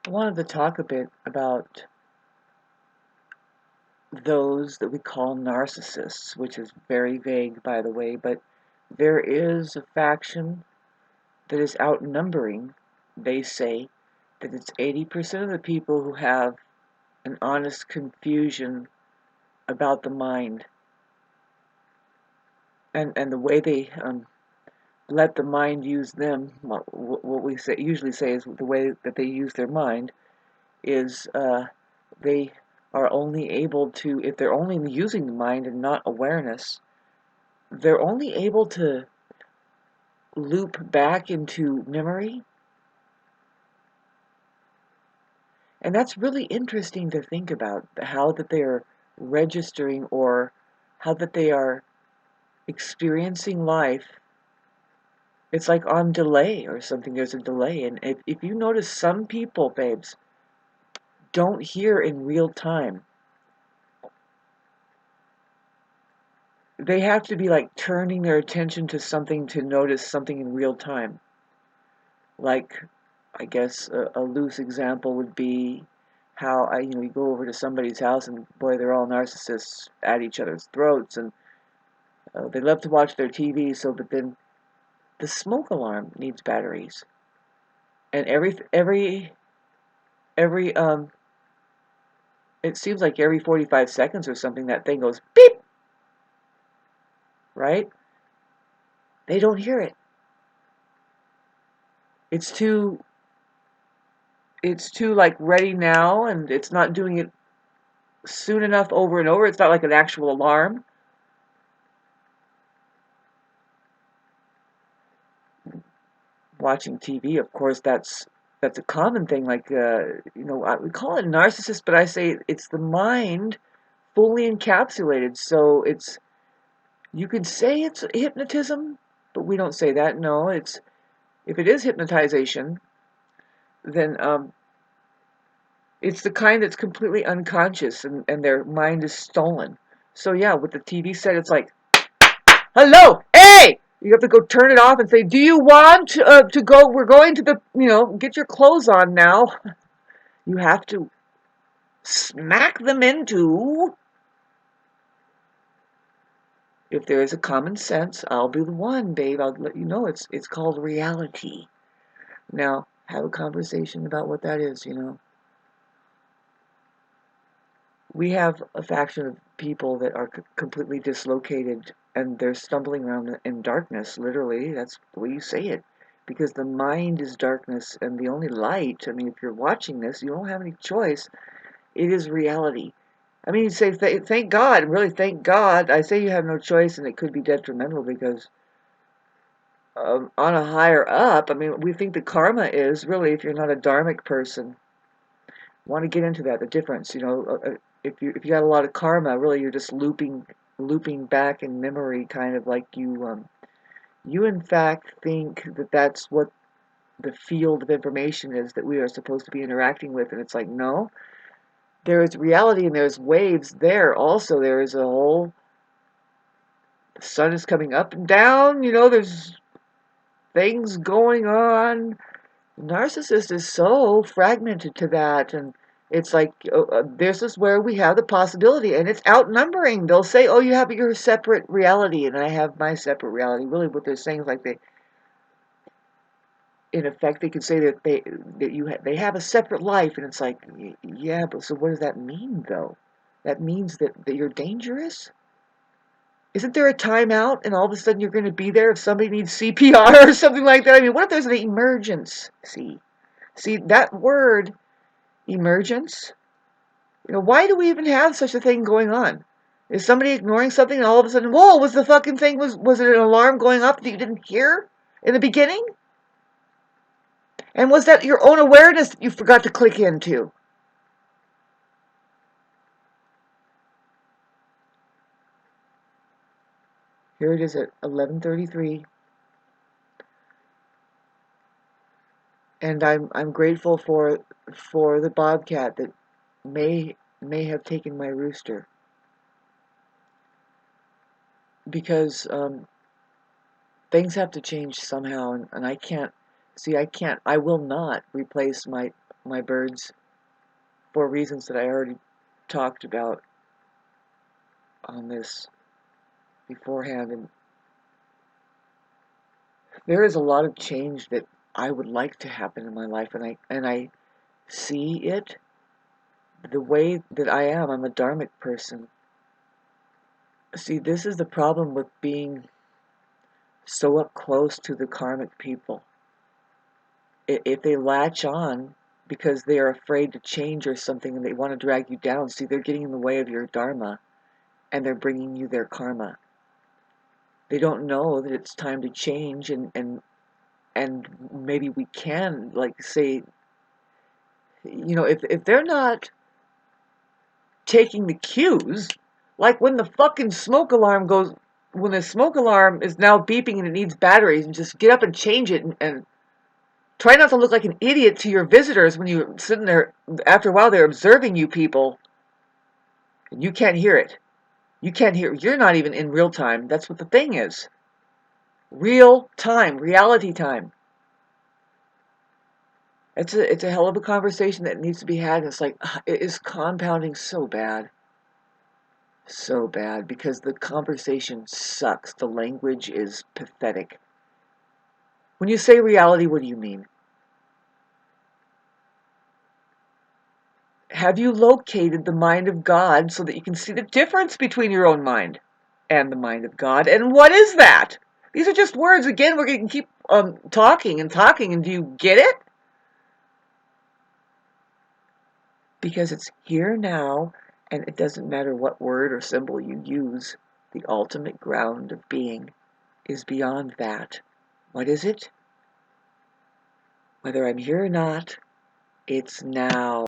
I wanted to talk a bit about those that we call narcissists, which is very vague, by the way, but there is a faction that is outnumbering, they say, that it's 80% of the people who have an honest confusion about the mind and the way they let the mind use them. What we usually say is the way that they use their mind is they are only able to, if they're only using the mind and not awareness, they're only able to loop back into memory. And that's really interesting to think about, how that they are registering or how that they are experiencing life. It's like on delay or something. There's a delay. And if you notice, some people, babes, don't hear in real time. They have to be like turning their attention to something to notice something in real time. Like, I guess a loose example would be how you go over to somebody's house and boy, they're all narcissists at each other's throats, and they love to watch their TV. So, but then the smoke alarm needs batteries, and every it seems like every 45 seconds or something that thing goes beep, right? They don't hear it. It's too it's too like ready now, and it's not doing it soon enough over and over. It's not like an actual alarm. Watching TV, of course, that's a common thing. Like we call it narcissist, but I say it's the mind fully encapsulated. So you could say it's hypnotism, but we don't say that. No, it's if it is hypnotization, then it's the kind that's completely unconscious and their mind is stolen. So yeah, with the TV set, it's like, hello, hey! You have to go turn it off and say, do you want to go? We're going to the, get your clothes on now. You have to smack them into, if there is a common sense, I'll be the one, babe. I'll let you know it's called reality. Now, have a conversation about what that is. We have a faction of people that are completely dislocated and they're stumbling around in darkness, literally. That's the way you say it. Because the mind is darkness and the only light, I mean, if you're watching this, you don't have any choice. It is reality. I mean, you say, thank God, really thank God. I say you have no choice and it could be detrimental because on a higher up, I mean, we think the karma is really, if you're not a dharmic person, want to get into that, the difference, if you got a lot of karma, really you're just looping back in memory, kind of like you in fact think that that's what the field of information is that we are supposed to be interacting with, and it's like, no, there is reality and there's waves there. Also, there is a whole, the sun is coming up and down, there's things going on. Narcissist is so fragmented to that, and it's like, this is where we have the possibility, and it's outnumbering. They'll say, oh, you have your separate reality and I have my separate reality. Really what they're saying is like, in effect, they could say that they have a separate life, and it's like, yeah, but so what does that mean, though? That means that you're dangerous? Isn't there a timeout and all of a sudden you're going to be there if somebody needs CPR or something like that? I mean, what if there's an emergency? See, that word, emergence, why do we even have such a thing going on? Is somebody ignoring something and all of a sudden, whoa, was the fucking thing, was it an alarm going off that you didn't hear in the beginning? And was that your own awareness that you forgot to click into? Here it is at 11:33, and I'm grateful for the bobcat that may have taken my rooster, because things have to change somehow, and I can't, I will not replace my birds for reasons that I already talked about on this beforehand. And there is a lot of change that I would like to happen in my life, and I see it the way that I am. I'm a dharmic person. See, this is the problem with being so up close to the karmic people. If they latch on because they are afraid to change or something and they want to drag you down, see, they're getting in the way of your dharma and they're bringing you their karma. They don't know that it's time to change, and maybe we can, like, say, if they're not taking the cues, like when the fucking smoke alarm goes, when the smoke alarm is now beeping and it needs batteries, and just get up and change it, and try not to look like an idiot to your visitors when you're sitting there. After a while, they're observing you people, and you can't hear it. You can't hear. You're not even in real time. That's what the thing is. Real time, reality time. It's a hell of a conversation that needs to be had. And it's like, it is compounding so bad. So bad, because the conversation sucks. The language is pathetic. When you say reality, what do you mean? Have you located the mind of God so that you can see the difference between your own mind and the mind of God? And what is that? These are just words. Again, we're going to keep talking, and do you get it? Because it's here now, and it doesn't matter what word or symbol you use. The ultimate ground of being is beyond that. What is it? Whether I'm here or not, it's now.